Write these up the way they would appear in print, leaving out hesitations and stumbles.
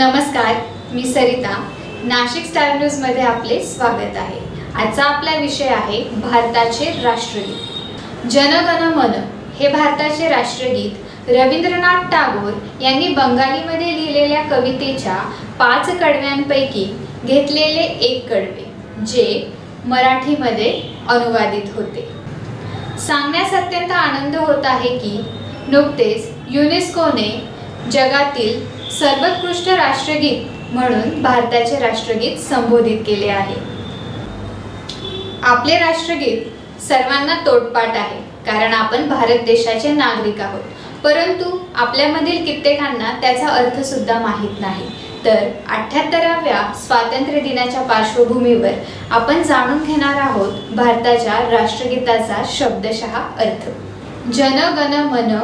नमस्कार, मी Sarita. Nashik star news मध्ये आपले स्वागत आहे. आजचा आपला विषय आहे भारताचे राष्ट्रगीत. जन गण मन हे भारताचे राष्ट्रगीत रवींद्रनाथ टागोर यांनी बंगालीमध्ये लिहिलेल्या कवितेच्या 5 कडव्यांपैकी घेतलेले एक कडवे, जे मराठीमध्ये अनुवादित होते. सांगण्यास अत्यंत आनंद होत आहे की नुकतेच युनेस्कोने जगातील सर्वोत्कृष्ट राष्ट्रगीत म्हणून भारताचे राष्ट्रगीत संबोधित केले आहे. आपले राष्ट्रगीत सर्वांना तोंडपाठ आहे, कारण आपण भारत देशाचे नागरिक आहोत. परंतु आपल्यामधील कित्येकांना त्याचा अर्थ सुद्धा माहीत नाही. तर 78व्या स्वातंत्र्य दिनाच्या पार्श्वभूमीवर आपण जाणून घेणार आहोत भारताच्या राष्ट्रगीताचा शब्दशः अर्थ. जन गण मन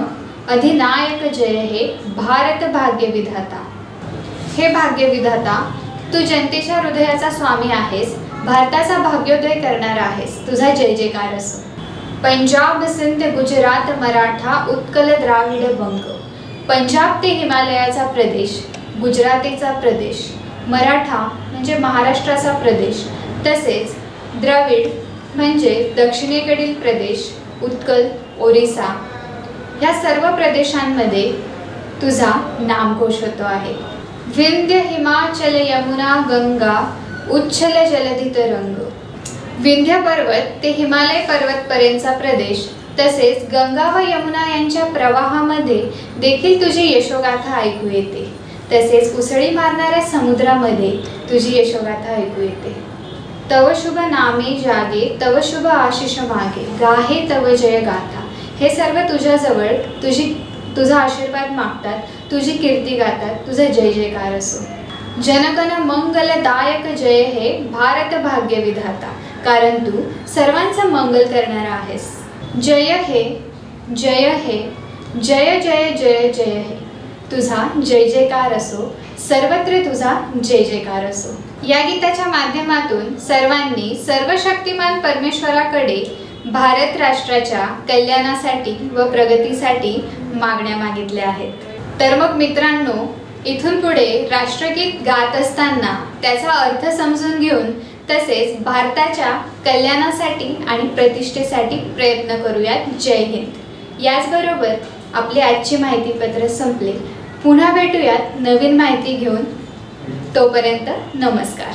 अधिनायक जय हे भारत भाग्य विधाता. हे भाग्य विधाता, तू जनतेच्या हृदयाचा स्वामी आहेस, भारताचा भाग्योदय करणारा आहेस. तुझा जय जयकार असो. पंजाब सिंध गुजरात मराठा उत्कल द्राविड बंग. पंजाब ते हिमालयाचा प्रदेश, गुजरातीचा प्रदेश, मराठा म्हणजे महाराष्ट्राचा प्रदेश, तसेच द्रविड म्हणजे दक्षिणेकडील प्रदेश, उत्कल ओरिसा, ह्या सर्व प्रदेशांमध्ये तुझा नामघोष होतो आहे. विंध्य हिमाचल यमुना गंगा उच्छल जलधी तरंग. विंध्य पर्वत ते हिमालय पर्वतपर्यंतचा प्रदेश, तसेच गंगा व यमुना यांच्या प्रवाहामध्ये देखील तुझी यशोगाथा ऐकू येते. तसेच उसळी मारणाऱ्या समुद्रामध्ये तुझी यशोगाथा ऐकू येते. तव शुभ नामे जागे तव शुभ आशिष मागे गाहे तव जय गाथा. हे सर्व तुझ्याजवळ तुझा आशीर्वाद मागतात, तुझी कीर्ती गातात, तुझा जय जयकार असो. जनगण मंगलदायक जय हे भारत भाग्य विधाता, कारण तू सर्वांचं मंगल करणारा आहेस. जय हे जय हे जय जय जय जय हे. तुझा जय जयकार असो, सर्वत्र तुझा जय जयकार असो. या गीताच्या माध्यमातून सर्वांनी सर्वशक्तिमान परमेश्वराकडे भारत राष्ट्राच्या कल्याणासाठी व प्रगतीसाठी मागण्या मागितल्या आहेत. तर मग मित्रांनो, इथून पुढे राष्ट्रगीत गात असताना त्याचा अर्थ समजून घेऊन तसेच भारताच्या कल्याणासाठी आणि प्रतिष्ठेसाठी प्रयत्न करूयात. जय हिंद. याचबरोबर आपले आजचे माहितीपत्र संपले. पुन्हा भेटूयात नवीन माहिती घेऊन. तोपर्यंत नमस्कार.